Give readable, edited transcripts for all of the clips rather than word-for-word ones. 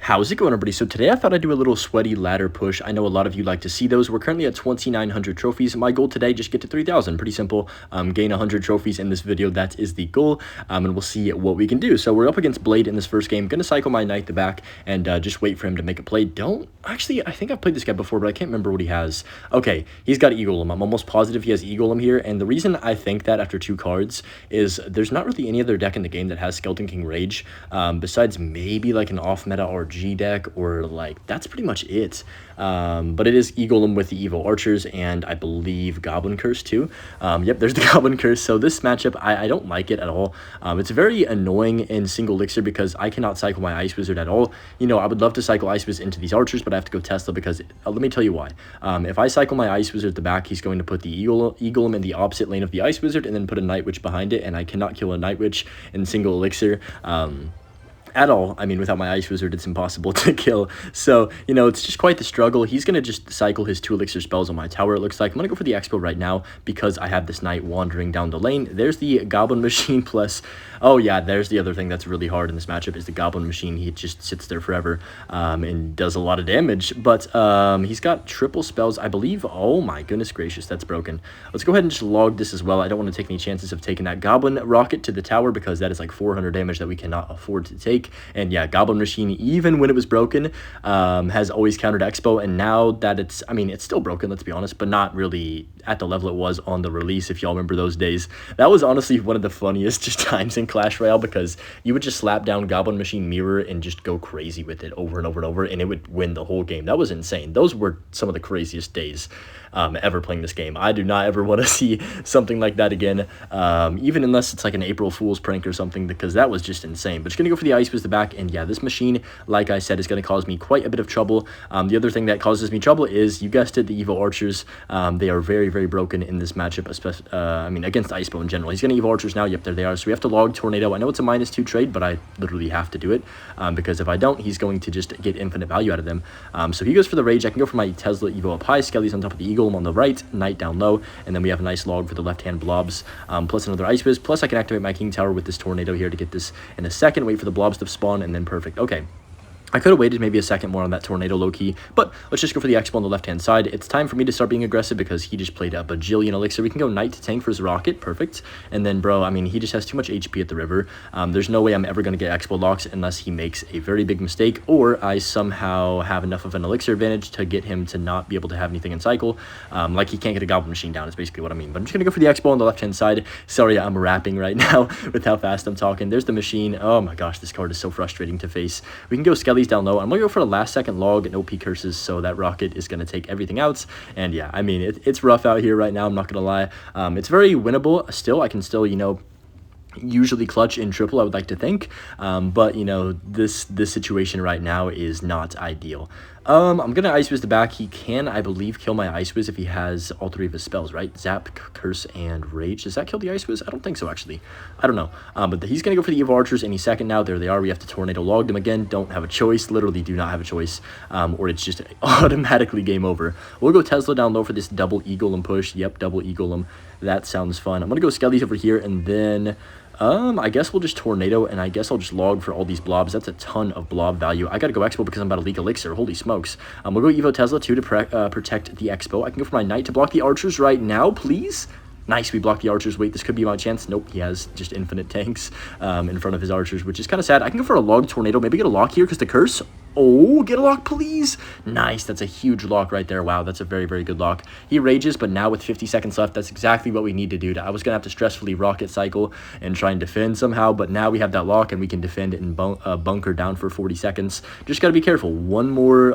How's it going, everybody? So today I thought I'd do a little sweaty ladder push. I know a lot of you like to see those. We're currently at 2,900 trophies. My goal today, just get to 3,000. Pretty simple. Gain 100 trophies in this video. That is the goal, and we'll see what we can do. So we're up against Blade in this first game. Gonna cycle my knight to back and just wait for him to make a play. Actually, I think I've played this guy before, but I can't remember what he has. Okay, he's got Eaglem. I'm almost positive he has Eaglem here, and the reason I think that after two cards is there's not really any other deck in the game that has Skeleton King Rage, besides maybe like an off-meta RG deck, or like that's pretty much it. But it is Eaglem with the Evo Archers, and I believe Goblin Curse too. Yep, there's the Goblin Curse. So this matchup, I don't like it at all. It's very annoying in single elixir because I cannot cycle my Ice Wizard at all. You know, I would love to cycle Ice Wizard into these Archers, but I have to go Tesla because, let me tell you why. If I cycle my Ice Wizard at the back, he's going to put the Eaglem in the opposite lane of the Ice Wizard and then put a Night Witch behind it, and I cannot kill a Night Witch in single elixir. At all. I mean, without my Ice Wizard, it's impossible to kill. So, you know, it's just quite the struggle. He's going to just cycle his 2 elixir spells on my tower, it looks like. I'm going to go for the Expo right now because I have this knight wandering down the lane. There's the Goblin Machine plus... Oh, yeah, there's the other thing that's really hard in this matchup is the Goblin Machine. He just sits there forever and does a lot of damage. But he's got triple spells, I believe. Oh, my goodness gracious, that's broken. Let's go ahead and just log this as well. I don't want to take any chances of taking that Goblin Rocket to the tower because that is like 400 damage that we cannot afford to take. And yeah, Goblin Machine, even when it was broken, has always countered Expo, and now that it's, I mean, it's still broken, let's be honest, but not really at the level it was on the release, if y'all remember those days. That was honestly one of the funniest just times in Clash Royale because you would just slap down Goblin Machine Mirror and just go crazy with it over and over and over, and it would win the whole game. That was insane. Those were some of the craziest days ever playing this game. I do not ever want to see something like that again, even unless it's like an April Fool's prank or something, because that was just insane. But just going to go for the Ice Wizard back, and yeah, this machine, like I said, is going to cause me quite a bit of trouble. The other thing that causes me trouble is, you guessed it, the Evo Archers. They are very, very broken in this matchup, especially, I mean, against Icepo in general. He's going to Evo Archers now. Yep, there they are. So we have to log Tornado. I know it's a -2 trade, but I literally have to do it, because if I don't, he's going to just get infinite value out of them. So he goes for the Rage. I can go for my Tesla Evo up high, Skelly's on top of the Eagle on the right, Knight down low, and then we have a nice log for the left-hand blobs, plus another Ice Wiz, plus I can activate my King Tower with this Tornado here to get this in a second, wait for the blobs to spawn, and then perfect. Okay. I could have waited maybe a second more on that Tornado low-key, but let's just go for the Expo on the left-hand side. It's time for me to start being aggressive because he just played a bajillion elixir. We can go Knight to tank for his Rocket, perfect. And then, bro, I mean, he just has too much HP at the river. There's no way I'm ever going to get Expo locks unless he makes a very big mistake, or I somehow have enough of an elixir advantage to get him to not be able to have anything in cycle. Like he can't get a Goblin Machine down is basically what I mean. But I'm just going to go for the Expo on the left-hand side. Sorry, I'm rapping right now with how fast I'm talking. There's the machine. Oh my gosh, this card is so frustrating to face. We can go Skelly's down low. I'm going to go for a last second log and OP curses, so that Rocket is going to take everything out. And yeah, I mean, it's rough out here right now, I'm not going to lie. It's very winnable still. I can still, you know, usually clutch in triple, I would like to think, but you know, this situation right now is not ideal. I'm gonna Ice Wiz the back. He can, I believe, kill my Ice Wiz if he has all 3 of his spells, right? Zap, Curse, and Rage. Does that kill the Ice Wiz? I don't think so, actually. I don't know. But he's gonna go for the Evo Archers any second now. There they are. We have to Tornado log them again. Don't have a choice. Literally do not have a choice, or it's just automatically game over. We'll go Tesla down low for this double Eaglem push. Yep, double Eaglem. That sounds fun. I'm gonna go Skelly's over here, and then I guess we'll just Tornado, and I guess I'll just log for all these blobs. That's a ton of blob value. I gotta go Expo because I'm about to leak Elixir. Holy smokes. We'll go Evo Tesla too to protect the Expo. I can go for my Knight to block the Archers right now, please. Nice, we blocked the Archers. Wait, this could be my chance. Nope, he has just infinite tanks in front of his Archers, which is kind of sad. I can go for a log Tornado, maybe get a lock here because the Curse. Oh, get a lock, please. Nice, that's a huge lock right there. Wow, that's a very, very good lock. He rages, but now with 50 seconds left, that's exactly what we need to do. I was going to have to stressfully Rocket cycle and try and defend somehow, but now we have that lock, and we can defend it and bunker down for 40 seconds. Just got to be careful. One more,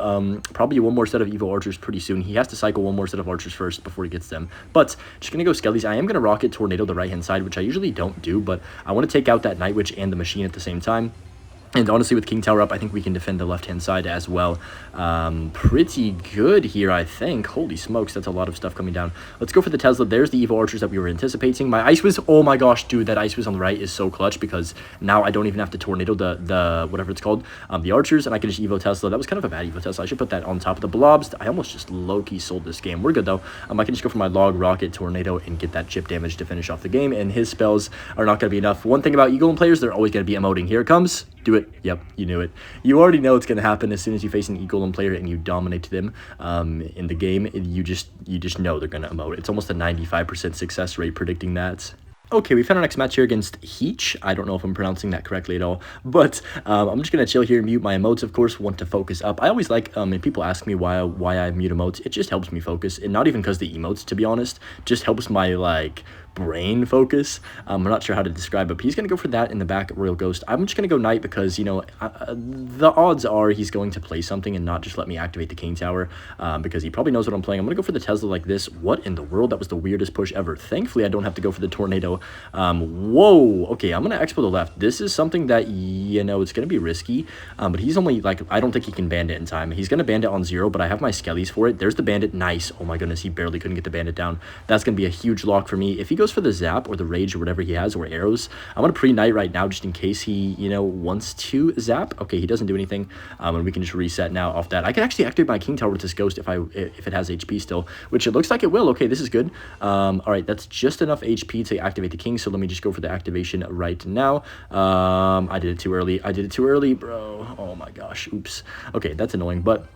probably one more set of Evo Archers pretty soon. He has to cycle one more set of Archers first before he gets them. But just going to go Skelly's. I am going to Rocket Tornado the right-hand side, which I usually don't do, but I want to take out that Night Witch and the machine at the same time. And honestly, with King Tower up, I think we can defend the left-hand side as well. Pretty good here, I think. Holy smokes, that's a lot of stuff coming down. Let's go for the Tesla. There's the Evo Archers that we were anticipating. My Ice Wiz, oh my gosh, dude, that Ice Wiz on the right is so clutch because now I don't even have to Tornado the whatever it's called, the Archers, and I can just Evo Tesla. That was kind of a bad Evo Tesla. I should put that on top of the blobs. I almost just low-key sold this game. We're good, though. I can just go for my Log, Rocket, Tornado, and get that chip damage to finish off the game, and his spells are not going to be enough. One thing about Eaglem players, they're always going to be emoting. Here it comes. Do it. it. Yep, you knew it. You already know it's going to happen as soon as you face an Eaglem player and you dominate them in the game. You just know they're going to emote. It's almost a 95% success rate predicting that. Okay, we found our next match here against Heech. I don't know if I'm pronouncing that correctly at all, but I'm just going to chill here, mute my emotes, of course, want to focus up. I always like, and people ask me why I mute emotes, it just helps me focus, and not even because the emotes, to be honest, just helps my, like, brain focus. I'm not sure how to describe it, but he's going to go for that in the back Royal Ghost. I'm just going to go Knight because, you know, the odds are he's going to play something and not just let me activate the King Tower because he probably knows what I'm playing. I'm going to go for the Tesla like this. What in the world? That was the weirdest push ever. Thankfully, I don't have to go for the Tornado. Whoa. Okay, I'm going to Expo the left. This is something that, you know, it's going to be risky, but he's only, like, I don't think he can Bandit in time. He's going to Bandit on 0, but I have my Skellies for it. There's the Bandit. Nice. Oh my goodness, he barely couldn't get the Bandit down. That's going to be a huge lock for me. If he goes for the Zap or the Rage or whatever he has, or arrows, I'm going to pre-Knight right now just in case he, you know, wants to Zap. Okay, he doesn't do anything, and we can just reset now off that. I can actually activate my King Tower with this Ghost if it has HP still, which it looks like it will. Okay, this is good. All right, that's just enough HP to activate the King, so let me just go for the activation right now. I did it too early, bro. Oh my gosh, oops. Okay, that's annoying, but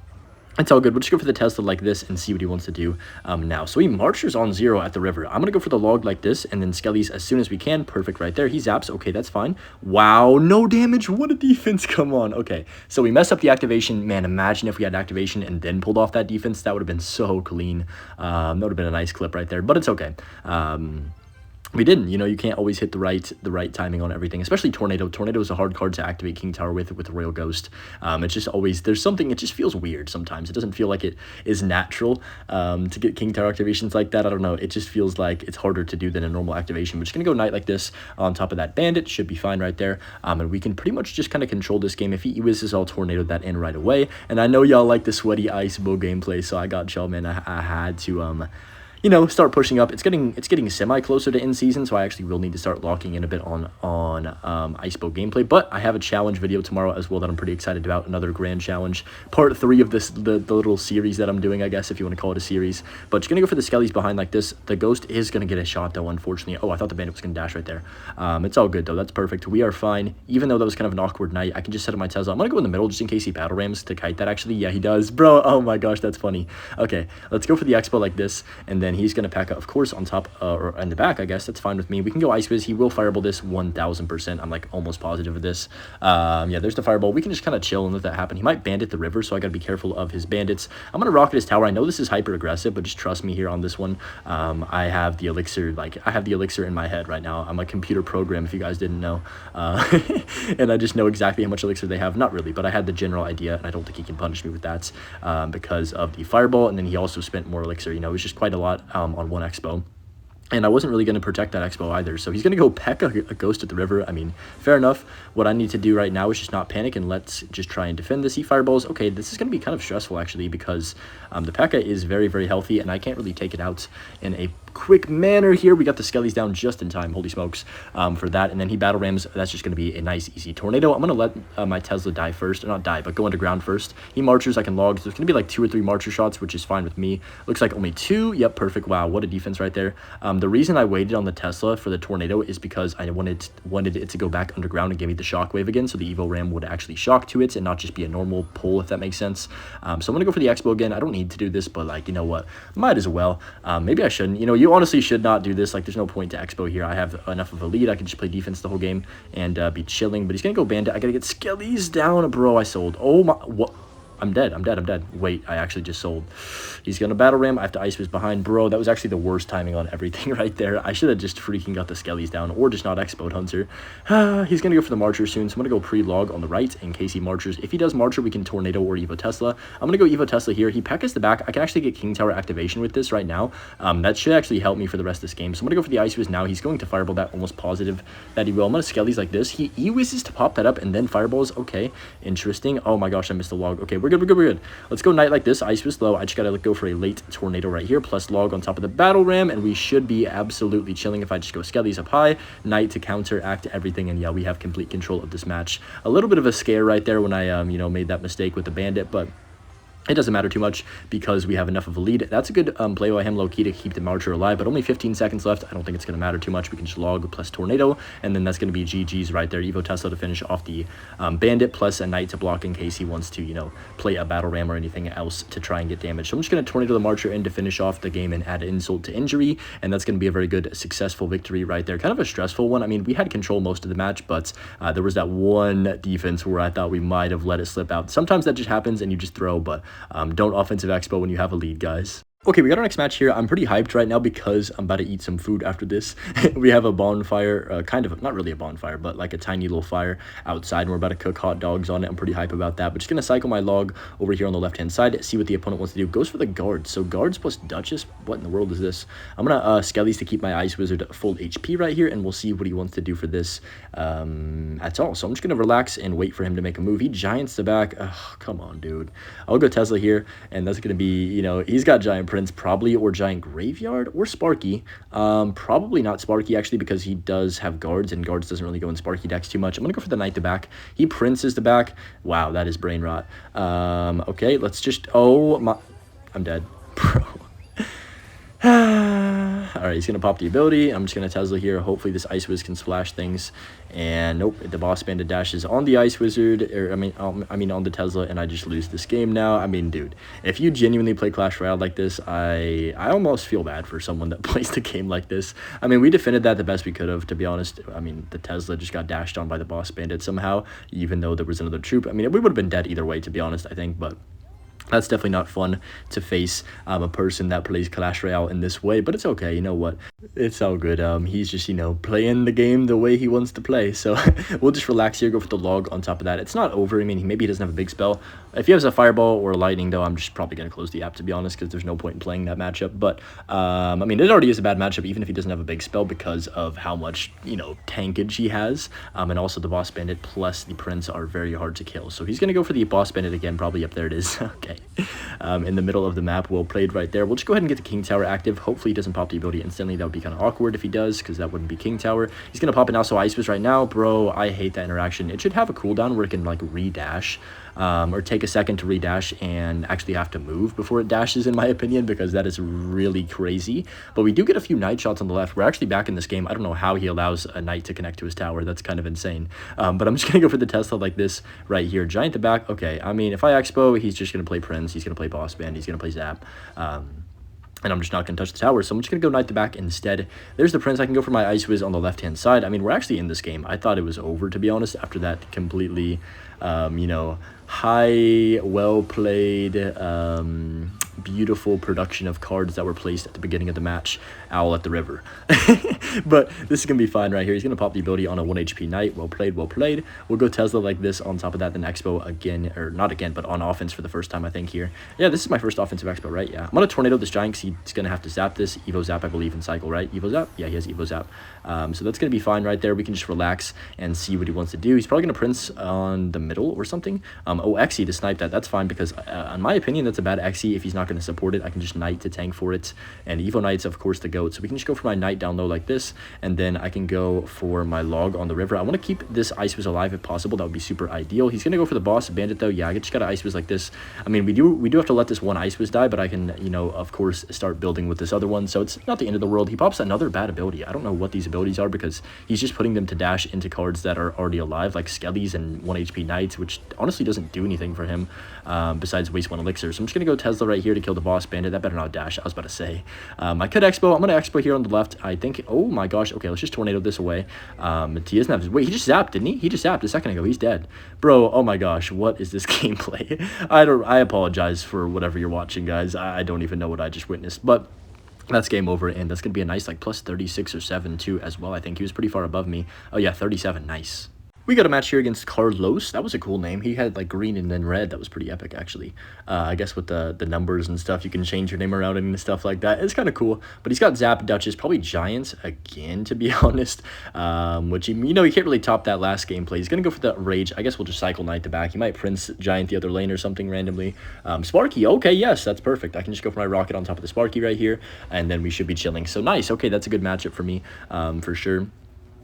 it's all good. We'll just go for the Tesla like this and see what he wants to do now. So he marchers on 0 at the river. I'm going to go for the log like this and then Skellies as soon as we can. Perfect right there. He zaps. Okay, that's fine. Wow, no damage. What a defense. Come on. Okay, so we messed up the activation. Man, imagine if we had activation and then pulled off that defense. That would have been so clean. That would have been a nice clip right there, but it's okay. We didn't, you know, you can't always hit the right timing on everything, especially Tornado. Tornado is a hard card to activate King Tower with the Royal Ghost. It's just always, there's something, it just feels weird sometimes. It doesn't feel like it is natural to get King Tower activations like that. I don't know. It just feels like it's harder to do than a normal activation. We're just going to go Knight like this on top of that Bandit. Should be fine right there. And we can pretty much just kind of control this game. If he whizzes, I'll Tornado that in right away. And I know y'all like the sweaty Ice Bow gameplay, so I got y'all, man. I had to, you know, start pushing up. It's getting semi closer to in season, so I actually will need to start locking in a bit on Ice Bow gameplay. But I have a challenge video tomorrow as well that I'm pretty excited about. Another grand challenge, part 3 of this the little series that I'm doing, I guess, if you want to call it a series. But just gonna go for the Skellies behind like this. The Ghost is gonna get a shot though, unfortunately. Oh, I thought the Bandit was gonna dash right there. It's all good though. That's perfect. We are fine. Even though that was kind of an awkward night, I can just set up my Tesla. I'm gonna go in the middle just in case he battle rams to kite that. Actually, yeah, he does, bro. Oh my gosh, that's funny. Okay, let's go for the Expo like this, and then he's gonna Pekka, of course, on top or in the back. I guess that's fine with me. We can go Ice Fizz. He will Fireball this 1000%. I'm like almost positive of this. Yeah, there's the Fireball. We can just kind of chill and let that happen. He might Bandit the river, so I gotta be careful of his bandits. I'm gonna rocket his tower. I know this is hyper aggressive, but just trust me here on this one. I have the elixir, I have the elixir in my head right now. I'm a computer program, if you guys didn't know, and I just know exactly how much elixir they have. Not really, but I had the general idea, and I don't think he can punish me with that because of the Fireball. And then he also spent more elixir. You know, it was just quite a lot on one Expo. And I wasn't really going to protect that Expo either. So he's going to go Pekka a Ghost at the river. I mean, fair enough. What I need to do right now is just not panic and let's just try and defend this. He Fireballs. Okay, this is going to be kind of stressful actually because the Pekka is very, very healthy and I can't really take it out in a quick manner here. We got the Skellies down just in time. Holy smokes for that. And then he battle rams. That's just going to be a nice, easy Tornado. I'm going to let my Tesla die first. Or not die, but go underground first. He marchers. I can log. So there's going to be like 2 or 3 marcher shots, which is fine with me. Looks like only 2. Yep, perfect. Wow, what a defense right there. The reason I waited on the Tesla for the Tornado is because I wanted it to go back underground and give me the shockwave again, so the Evo Ram would actually shock to it and not just be a normal pull, if that makes sense. So I'm going to go for the Expo again. I don't need to do this, but like, you know what? Might as well. Maybe I shouldn't. You know, you honestly should not do this. Like, there's no point to Expo here. I have enough of a lead. I can just play defense the whole game and be chilling, but he's going to go Bandit. I got to get Skellies down. Bro, I sold. Oh my, what? I'm dead. Wait, I actually just sold. He's going to battle ram. I have to Ice Fizz behind. Bro, that was actually the worst timing on everything right there. I should have just freaking got the Skellies down or just not Expo Hunter. He's going to go for the Marcher soon, so I'm going to go pre-log on the right in case he marchers. If he does Marcher, we can Tornado or Evo Tesla. I'm going to go Evo Tesla here. He Pekka's the back. I can actually get King Tower activation with this right now. That should actually help me for the rest of this game. So I'm going to go for the Ice Fizz now. He's going to Fireball that, almost positive that he will. I'm going to Skellies like this. He E-whizzes to pop that up and then Fireballs. Okay, interesting. Oh my gosh, I missed the log. Okay, we're good. Let's go Knight like this. Ice Fizz low. I just got to go for a late Tornado right here, plus log on top of the battle ram, and we should be absolutely chilling if I just go Skellies up high, Knight to counteract everything, and yeah, we have complete control of this match. A little bit of a scare right there when I, you know, made that mistake with the Bandit, but It doesn't matter too much because we have enough of a lead. That's a good play by him, low-key, to keep the Marcher alive, but only 15 seconds left. I don't think it's going to matter too much. We can just log plus Tornado, and then that's going to be GG's right there. Evo Tesla to finish off the Bandit, plus a Knight to block in case he wants to, you know, play a Battle Ram or anything else to try and get damage. So I'm just going to Tornado the Marcher in to finish off the game and add insult to injury, and that's going to be a very good, successful victory right there. Kind of a stressful one. I mean, we had control most of the match, but there was that one defense where I thought we might have let it slip out. Sometimes that just happens and you just throw, but don't offensive expo when you have a lead, guys. Okay, we got our next match here. I'm pretty hyped right now because I'm about to eat some food after this. We have a bonfire, kind of, not really a bonfire, but like a tiny little fire outside, and we're about to cook hot dogs on it. I'm pretty hyped about that. But just going to cycle my log over here on the left-hand side, see what the opponent wants to do. Goes for the guards. So guards plus Duchess. What in the world is this? I'm going to Skellies to keep my Ice Wizard full HP right here, and we'll see what he wants to do for this at all. So I'm just going to relax and wait for him to make a move. He Giants the back. Ugh, come on, dude. I'll go Tesla here, and that's going to be, you know, he's got Giant Prince probably, or Giant Graveyard, or Sparky. Probably not Sparky, actually, because he does have guards, and guards doesn't really go in Sparky decks too much. I'm gonna go for the Knight to back. He Princes the back. Wow, that is brain rot. Okay, let's just, oh my, I'm dead, bro. All right, he's going to pop the ability. I'm just going to Tesla here. Hopefully this Ice Wiz can splash things. And nope, the Boss Bandit dashes on the Ice Wizard, or I mean on the Tesla, and I just lose this game now. I mean, dude, if you genuinely play Clash Royale like this, I almost feel bad for someone that plays the game like this. I mean, we defended that the best we could have, to be honest. I mean, the Tesla just got dashed on by the Boss Bandit somehow, even though there was another troop. I mean, we would have been dead either way, to be honest, I think, but that's definitely not fun to face a person that plays Clash Royale in this way, but it's okay. You know what? It's all good. He's just, you know, playing the game the way he wants to play. So we'll just relax here, go for the log on top of that. It's not over. I mean, maybe he doesn't have a big spell. If he has a Fireball or a Lightning, though, I'm just probably going to close the app, to be honest, because there's no point in playing that matchup. But, I mean, it already is a bad matchup, even if he doesn't have a big spell, because of how much, you know, tankage he has. And also the Boss Bandit plus the Prince are very hard to kill. So he's going to go for the Boss Bandit again, probably. Yep, there it is. Okay. In the middle of the map, well played right there. We'll just go ahead and get the King Tower active. Hopefully he doesn't pop the ability instantly. That would be kind of awkward if he does, because that wouldn't be King Tower. He's going to pop an also Ice Wiz right now. Bro, I hate that interaction. It should have a cooldown where it can, like, re-dash. Or take a second to re-dash and actually have to move before it dashes, in my opinion, because that is really crazy. But we do get a few Knight shots on the left. We're actually back in this game. I don't know how he allows a Knight to connect to his tower. That's kind of insane. But I'm just going to go for the Tesla like this right here. Giant the back. Okay, I mean, if I Expo, he's just going to play Prince. He's going to play Boss Band. He's going to play Zap. And I'm just not going to touch the tower, so I'm just going to go Knight the back instead. There's the Prince. I can go for my Ice Wiz on the left-hand side. I mean, we're actually in this game. I thought it was over, to be honest, after that completely, you know, high, well-played, beautiful production of cards that were placed at the beginning of the match. Owl at the river. But this is going to be fine right here. He's going to pop the ability on a 1 HP Knight. Well played, well played. We'll go Tesla like this on top of that, then Expo again, or not again, but on offense for the first time, I think, here. Yeah, this is my first offensive Expo, right? Yeah. I'm going to Tornado this Giant because he's going to have to zap this. Evo Zap, I believe, in cycle, right? Evo Zap? Yeah, he has Evo Zap. So that's going to be fine right there. We can just relax and see what he wants to do. He's probably going to Prince on the middle or something. Oh, Xe to snipe that. That's fine because, in my opinion, that's a bad Xe. If he's not going to support it, I can just Knight to tank for it. And Evo Knight's, of course, the GOAT. So we can just go for my Knight down low like this, and then I can go for my log on the river. I want to keep this Ice Wiz alive if possible. That would be super ideal. He's going to go for the Boss Bandit, though. Yeah, I just got an Ice Wiz like this. I mean, we do have to let this one Ice Wiz die, but I can, you know, of course, start building with this other one. So it's not the end of the world. He pops another bad ability. I don't know what these abilities are because he's just putting them to dash into cards that are already alive, like Skellies and 1 HP Knights, which honestly doesn't do anything for him besides waste 1 elixir. So I'm just going to go Tesla right here to kill the Boss Bandit. That better not dash. I was about to say. I could Expo. I'm going to Expo here on the left. I think, oh my gosh. Okay, let's just Tornado this away. He doesn't have his, wait, he just zapped, didn't he? He just zapped a second ago. He's dead. Bro, oh my gosh. What is this gameplay? I apologize for whatever you're watching, guys. I don't even know what I just witnessed, but that's game over, and that's going to be a nice, like, plus 36 or 7, too, as well. I think he was pretty far above me. Oh, yeah, 37. Nice. We got a match here against Carlos. That was a cool name. He had, like, green and then red. That was pretty epic, actually. I guess with the numbers and stuff, you can change your name around and stuff like that. It's kind of cool. But he's got Zap, Duchess, probably Giants again, to be honest. Which, you know, you can't really top that last gameplay. He's going to go for the Rage. I guess we'll just cycle Knight to back. He might Prince Giant the other lane or something randomly. Sparky. Okay, yes, that's perfect. I can just go for my Rocket on top of the Sparky right here, and then we should be chilling. So, nice. Okay, that's a good matchup for me, for sure.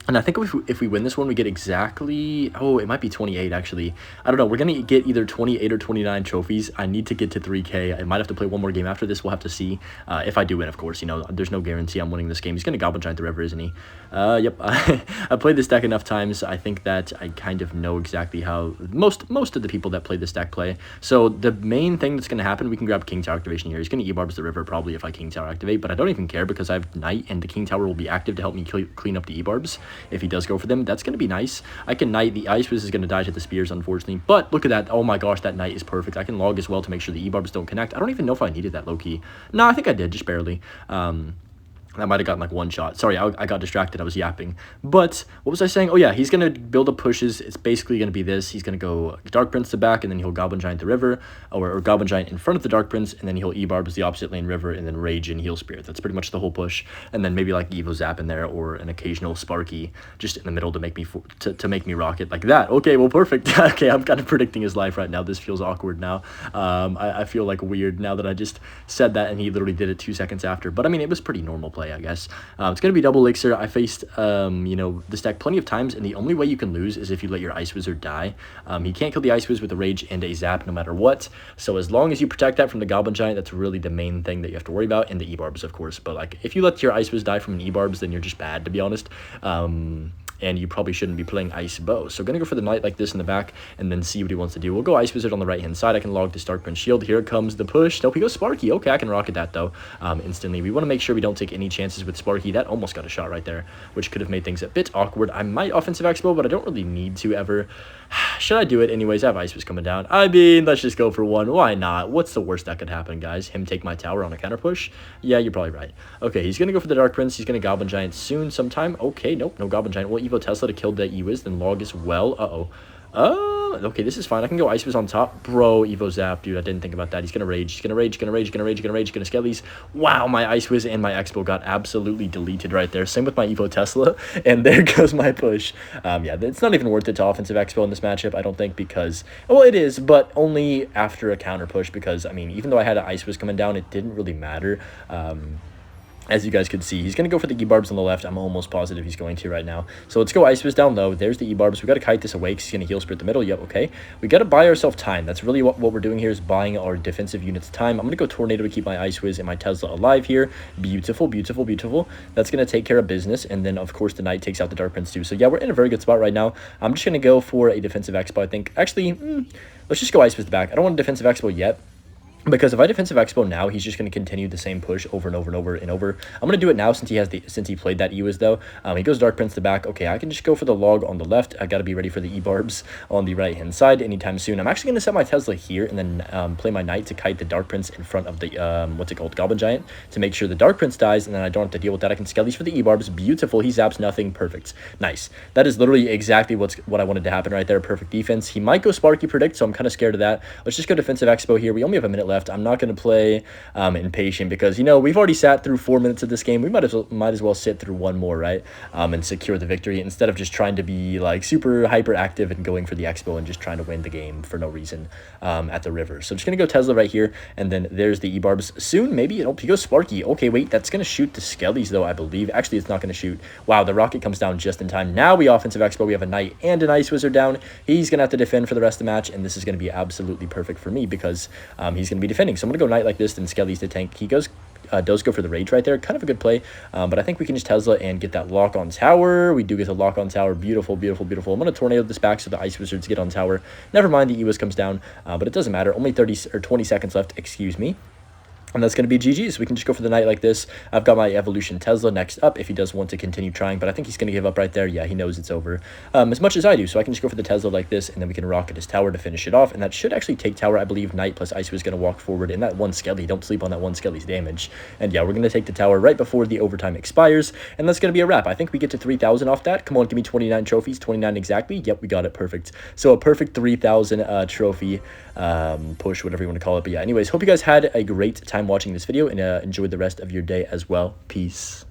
And I think if we win this one, we get exactly, oh, it might be 28, actually. I don't know. We're going to get either 28 or 29 trophies. I need to get to 3K. I might have to play one more game after this. We'll have to see. If I do win, of course. You know, there's no guarantee I'm winning this game. He's going to Goblin Giant the River, isn't he? Yep. I played this deck enough times. I think that I kind of know exactly how most of the people that play this deck play. So the main thing that's going to happen, we can grab King Tower activation here. He's going to E-Barbs the River probably if I King Tower activate, but I don't even care because I have Knight, and the King Tower will be active to help me clean up the E-Barbs. If he does go for them, that's going to be nice. I can Knight. The Ice Wiz is going to die to the Spears, unfortunately. But look at that. Oh my gosh, that Knight is perfect. I can log as well to make sure the E-Barbs don't connect. I don't even know if I needed that low-key. No, I think I did, just barely. I might have gotten like one shot. Sorry, I got distracted. I was yapping. But what was I saying? Oh, yeah, he's going to build up pushes. It's basically going to be this. He's going to go Dark Prince to back, and then he'll Goblin Giant the River, or Goblin Giant in front of the Dark Prince, and then he'll E-Barbs the opposite lane River, and then Rage and Heal Spirit. That's pretty much the whole push. And then maybe like Evo Zap in there, or an occasional Sparky just in the middle to make me to make me rock it like that. Okay, well, perfect. Okay, I'm kind of predicting his life right now. This feels awkward now. I feel like weird now that I just said that, and he literally did it 2 seconds after. But I mean, it was pretty normal play, I guess. It's going to be double elixir. I faced, you know, this deck plenty of times, and the only way you can lose is if you let your Ice Wizard die. He can't kill the Ice Wiz with a Rage and a Zap no matter what. So as long as you protect that from the Goblin Giant, that's really the main thing that you have to worry about, and the E-Barbs, of course. But, like, if you let your Ice Wiz die from an E-Barbs, then you're just bad, to be honest. And you probably shouldn't be playing Ice Bow. So going to go for the Knight like this in the back and then see what he wants to do. We'll go Ice Wizard on the right-hand side. I can log this Dark Prince Shield. Here comes the push. Nope, he goes Sparky. Okay, I can rocket that, though, instantly. We want to make sure we don't take any chances with Sparky. That almost got a shot right there, which could have made things a bit awkward. I might Offensive Expo, but I don't really need to ever. Should I do it anyways? I have Ice Wiz coming down. I mean, let's just go for one. Why not? What's the worst that could happen, guys? Him take my tower on a counter push? Yeah, you're probably right. Okay, he's going to go for the Dark Prince. He's going to Goblin Giant soon sometime. Okay, nope, no Goblin Giant. Well, Evo Tesla to kill the E-Wiz, then log as well. Okay, this is fine. I can go Ice Wiz on top. Bro, Evo Zap, dude, I didn't think about that. He's gonna Rage. He's gonna Rage, gonna Rage, gonna Rage, gonna Rage, gonna Skellies. Wow, my Ice Wiz and my Expo got absolutely deleted right there. Same with my Evo Tesla, and there goes my push. Yeah, it's not even worth it to Offensive Expo in this matchup, I don't think, because, well, it is, but only after a counter push, because, I mean, even though I had an Ice Wiz coming down, it didn't really matter. As you guys could see, he's going to go for the E-Barbs on the left. I'm almost positive he's going to right now. So let's go Ice Wiz down low. There's the E-Barbs. We got to kite this away because he's going to Heal Spirit the middle. Yep, okay. We got to buy ourselves time. That's really what we're doing here, is buying our defensive units time. I'm going to go Tornado to keep my Ice Wiz and my Tesla alive here. Beautiful, beautiful, beautiful. That's going to take care of business. And then, of course, the Knight takes out the Dark Prince too. So yeah, we're in a very good spot right now. I'm just going to go for a defensive expo, I think. Actually, let's just go Ice Wiz back. I don't want a defensive expo yet, because if I defensive expo now, he's just going to continue the same push over and over and over and over. I'm going to do it now since he played that E-Wiz though. He goes Dark Prince to back. Okay, I can just go for the log on the left. I got to be ready for the E-Barbs on the right hand side anytime soon. I'm actually going to set my Tesla here and then play my Knight to kite the Dark Prince in front of the what's it called, Goblin Giant, to make sure the Dark Prince dies, and then I don't have to deal with that. I can Skellies for the E-Barbs. Beautiful. He zaps nothing. Perfect. Nice. That is literally exactly what I wanted to happen right there. Perfect defense. He might go Sparky Predict, so I'm kind of scared of that. Let's just go defensive expo here. We only have a minute left. I'm not going to play impatient, because, you know, we've already sat through 4 minutes of this game. We might as well sit through one more, right, and secure the victory, instead of just trying to be like super hyper active and going for the expo and just trying to win the game for no reason at the river. So I'm just gonna go Tesla right here, and then there's the E-Barbs soon. Maybe he goes Sparky. Okay, wait, that's gonna shoot the Skellies though, I believe. Actually, it's not gonna shoot. Wow, the rocket comes down just in time. Now we offensive expo. We have a Knight and an Ice Wizard down. He's gonna have to defend for the rest of the match, and this is gonna be absolutely perfect for me, because he's gonna be defending. So I'm gonna go Knight like this, then Skellies to tank. He does go for the Rage right there. Kind of a good play, but I think we can just Tesla and get that lock on tower. We do get the lock on tower. Beautiful, beautiful, beautiful. I'm going to Tornado this back so the Ice Wizards get on tower. Never mind, the E-Wiz comes down, but it doesn't matter. Only 30 or 20 seconds left, excuse me. And that's going to be GG, so we can just go for the Knight like this. I've got my Evolution Tesla next up if he does want to continue trying, but I think he's going to give up right there. Yeah, he knows it's over, as much as I do, so I can just go for the Tesla like this, and then we can rocket his tower to finish it off, and that should actually take tower. I believe Knight plus Ice is going to walk forward, and that one Skelly, don't sleep on that one Skelly's damage. And yeah, we're going to take the tower right before the overtime expires, and that's going to be a wrap. I think we get to 3,000 off that. Come on, give me 29 trophies, 29 exactly. Yep, we got it, perfect. So a perfect 3,000 trophy push, whatever you want to call it. But yeah, anyways, hope you guys had a great time watching this video, and enjoy the rest of your day as well. Peace.